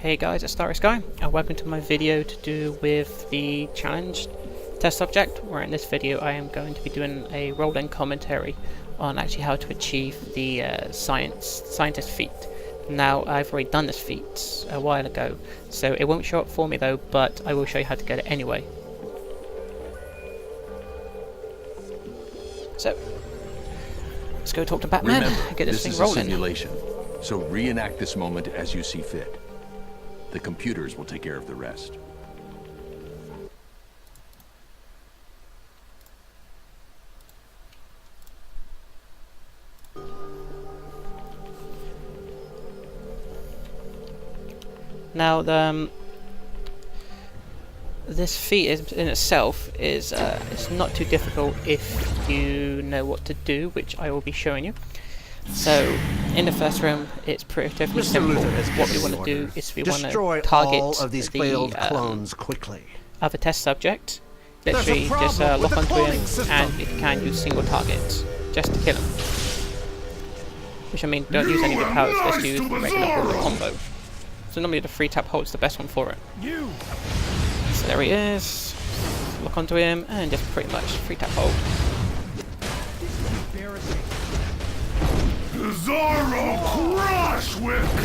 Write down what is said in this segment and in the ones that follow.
Hey guys, it's StarrySky and welcome to my video to do with the challenge test subject, where in this video I am going to be doing a roll-in commentary on actually how to achieve the scientist feat. Now, I've already done this feat a while ago, so it won't show up for me though, but I will show you how to get it anyway. So, let's go talk to Batman and get this thing rolling. This is a simulation, so reenact this moment as you see fit. The computers will take care of the rest. Now, this feat in itself is it's not too difficult if you know what to do, which I will be showing you. So, in the first room, it's pretty simple. What we want to do is we want to target all of these failed clones quickly. Other test subject. Literally, just lock onto him, and if you can, use single target just to kill him. Which I mean, don't use any of the powers. Just use the regular bullet combo. So normally the 3-tap hold is the best one for it. So there he is. Lock onto him, and just pretty much 3-tap hold. The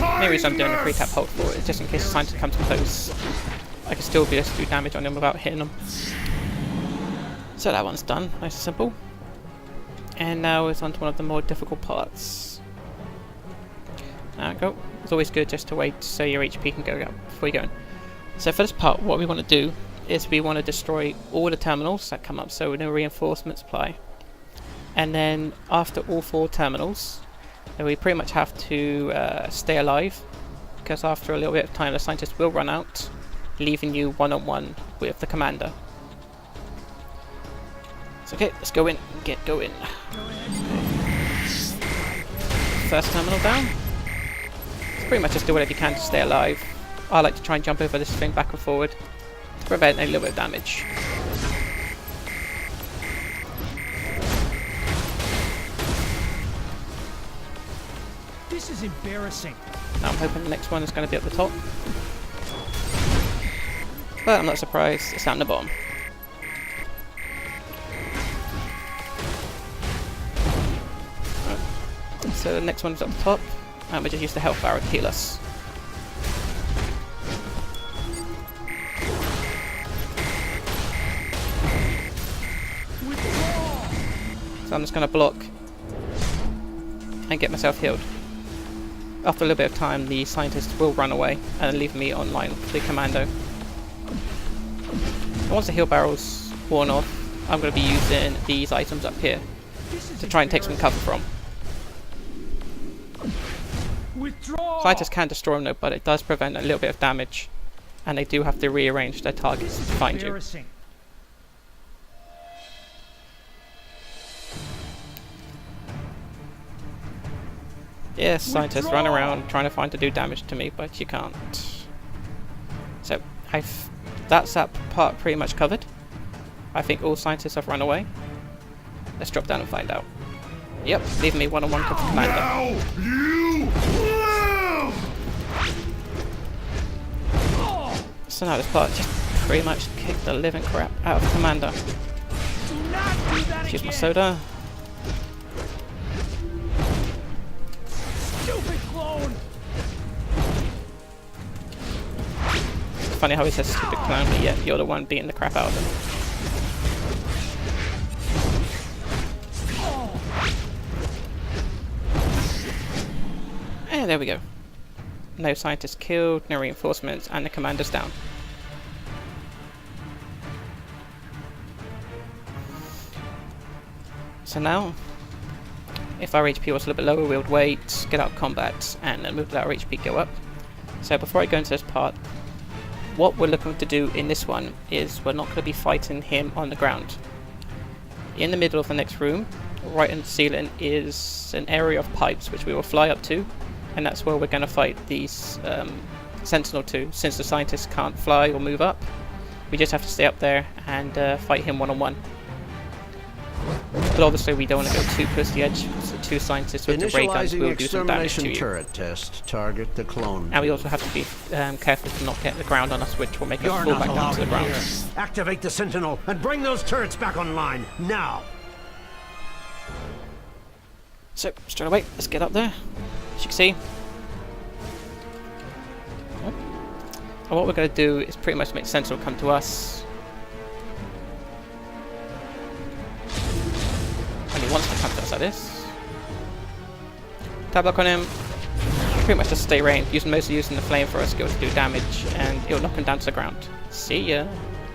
only reason I'm doing a 3-tap hold for it is just in case the scientist comes close, I can still be able to do damage on him without hitting him. So that one's done, nice and simple. And now it's on to one of the more difficult parts. There we go. It's always good just to wait so your HP can go up before you go in. So for this part, what we want to do is we want to destroy all the terminals that come up, so no reinforcements apply. And then after all 4 terminals, we pretty much have to stay alive, because after a little bit of time the scientist will run out, leaving you one-on-one with the commander. So okay, let's go in. Get going. First terminal down. So pretty much just do whatever you can to stay alive. I like to try and jump over this thing back and forward to prevent a little bit of damage. This is embarrassing. Now I'm hoping the next one is going to be at the top. But I'm not surprised, it's down the bottom. Right. So the next one's up the top, and we just use the health barrel to heal us. So I'm just going to block and get myself healed. After a little bit of time, the scientist will run away and leave me online with the commando. And once the heal barrel's worn off, I'm going to be using these items up here to try and take some cover from. Scientists can destroy them though, but it does prevent a little bit of damage, and they do have to rearrange their targets to find you. Yes, scientists run around trying to find to do damage to me, but you can't. So, that's that part pretty much covered. I think all scientists have run away. Let's drop down and find out. Yep, leaving me one-on-one with the commander. So now this part just pretty much kicked the living crap out of the commander. Use my soda. It's funny how he says stupid clown, but yet you're the one beating the crap out of him. And there we go. No scientists killed, no reinforcements, and the commander's down. So now, if our HP was a little bit lower, we would wait, get out of combat, and then move our HP go up. So before I go into this part, what we're looking to do in this one is we're not going to be fighting him on the ground. In the middle of the next room, right in the ceiling, is an area of pipes which we will fly up to, and that's where we're going to fight these Sentinel 2. Since the scientists can't fly or move up, we just have to stay up there and fight him one-on-one. But obviously we don't want to go too close to the edge, because the two scientists with the ray guns will do some damage to you. Turret test. Target the clone. And we also have to be careful to not get the ground on us, which will make us fall back down to the ground. Activate the Sentinel and bring those turrets back online, now! So, straight away, let's get up there. As you can see. And what we're going to do is pretty much make Sentinel come to us. When he wants to come to us like this. Tab lock on him. Pretty much just stay ranged, mostly using the flamethrower skill to do damage, and it'll knock him down to the ground. See ya.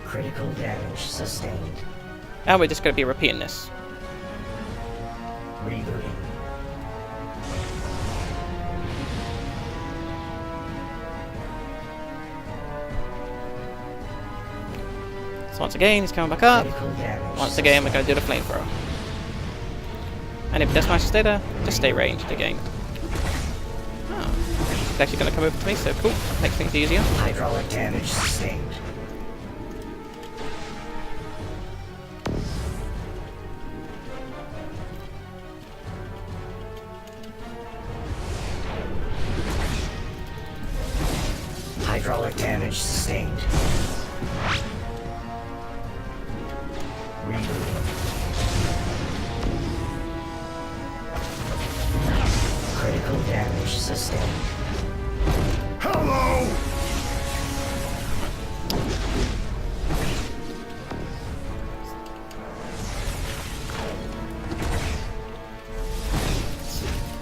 Critical damage sustained. And we're just going to be repeating this. Rebooting. So once again, he's coming back up. Once again, we're going to do the flamethrower. And if he does manage to stay there, just stay ranged again. Oh. He's actually going to come over to me, so cool. Makes things easier. Hydraulic damage sustained. Hydraulic damage sustained. Rebooting. Critical damage sustained. Hello!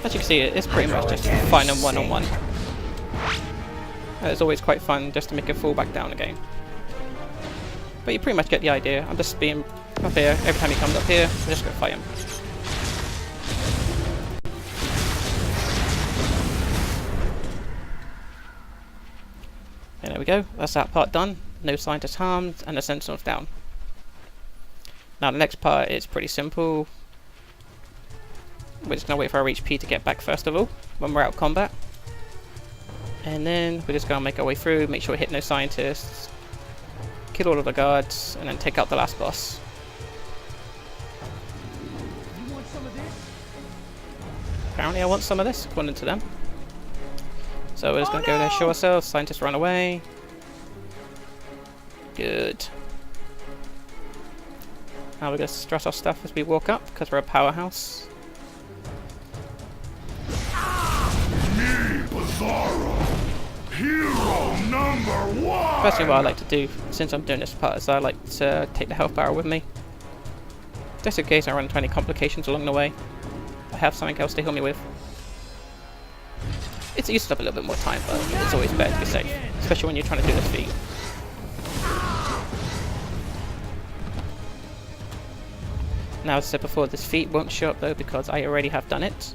As you can see, it's pretty much just fighting them one-on-one. It's always quite fun just to make it fall back down again. But you pretty much get the idea. I'm just being up here. Every time he comes up here, we're just going to fight him. And there we go. That's that part done. No scientists harmed, and the Sentinel's down. Now the next part is pretty simple. We're just going to wait for our HP to get back first of all, when we're out of combat. And then we're just going to make our way through, make sure we hit no scientists, kill all of the guards, and then take out the last boss. You want some of this? Apparently I want some of this, according to them. So we're just going to go there, show ourselves, scientists run away. Good. Now we're going to strut our stuff as we walk up, because we're a powerhouse. Hero number one! First thing what I like to do, since I'm doing this part, is I like to take the health barrel with me. Just in case I run into any complications along the way. I have something else to heal me with. It uses up a little bit more time, but it's always better to be safe. Especially when you're trying to do this feat. Now, as I said before, this feat won't show up though because I already have done it.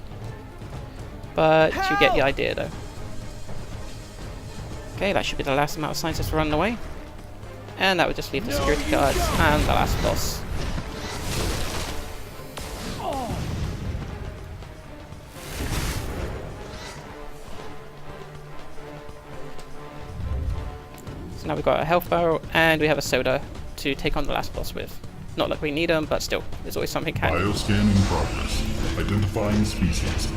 But you get the idea though. Okay, that should be the last amount of scientists running away. And that would just leave the security guards and the last boss. So now we've got a health barrel and we have a soda to take on the last boss with. Not like we need them, but still, there's always something handy. Bioscan in progress. Identifying species.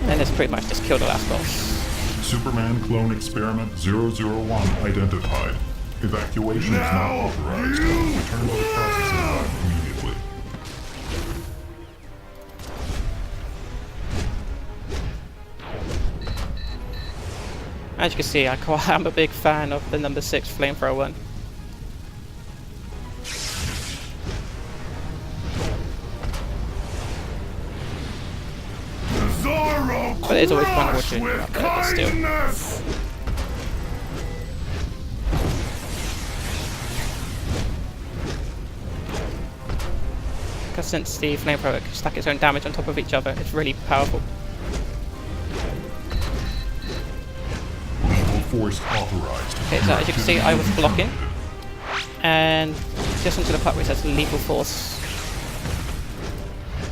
And it's pretty much just kill the last boss. Superman clone experiment 001 identified. Evacuation is not authorized. Return to the processing lab immediately. As you can see, I'm a big fan of the number 6 flamethrower one. But it's always fun watching it up there, but still. Because since the flamethrower can stack its own damage on top of each other, it's really powerful. Force authorized. Okay, so as you can see, I was blocking, and just onto the part where it says lethal force.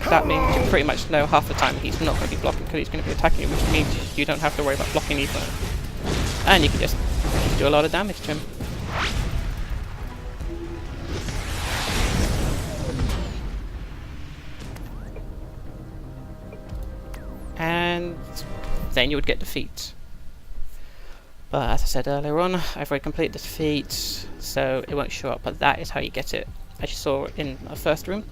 That means you pretty much know half the time he's not going to be blocking because he's going to be attacking you, which means you don't have to worry about blocking either. And you can just do a lot of damage to him. And then you would get defeat. But as I said earlier on, I've already completed the defeat, so it won't show up, but that is how you get it. As you saw in our first room,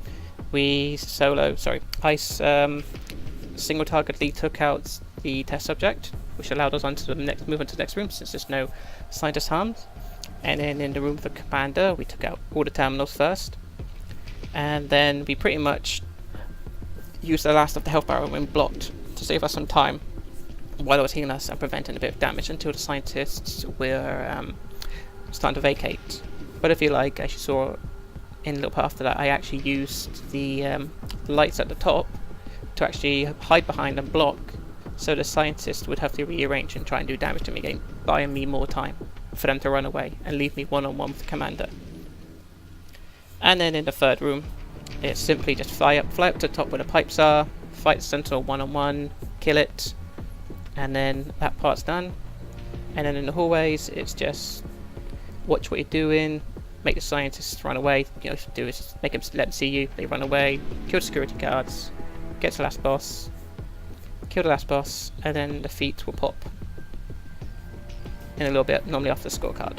I single-targetedly took out the test subject, which allowed us on to move on to the next room, since there's no scientist harmed. And then in the room of the commander, we took out all the terminals first, and then we pretty much used the last of the health barrel when blocked to save us some time while it was healing us and preventing a bit of damage until the scientists were starting to vacate. But if you like, as you saw in a little bit after that, I actually used the lights at the top to actually hide behind and block, so the scientists would have to rearrange and try and do damage to me again, buying me more time for them to run away and leave me one-on-one with the commander. And then in the third room, it's simply just fly up to the top where the pipes are, fight the sentinel one-on-one, kill it, and then that part's done. And then in the hallways, it's just watch what you're doing, make the scientists run away. You know, what you do is just make them let them see you, they run away, kill the security guards, get to the last boss, kill the last boss, and then the feat will pop in a little bit, normally after the scorecard.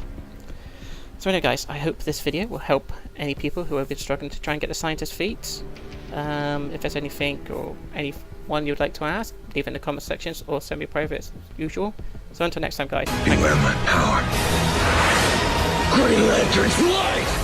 So anyway guys, I hope this video will help any people who have been struggling to try and get the scientist feat. If there's anything or anyone you'd like to ask, leave it in the comment sections or send me a private as usual. So until next time guys. Beware my power. Green Lantern's light!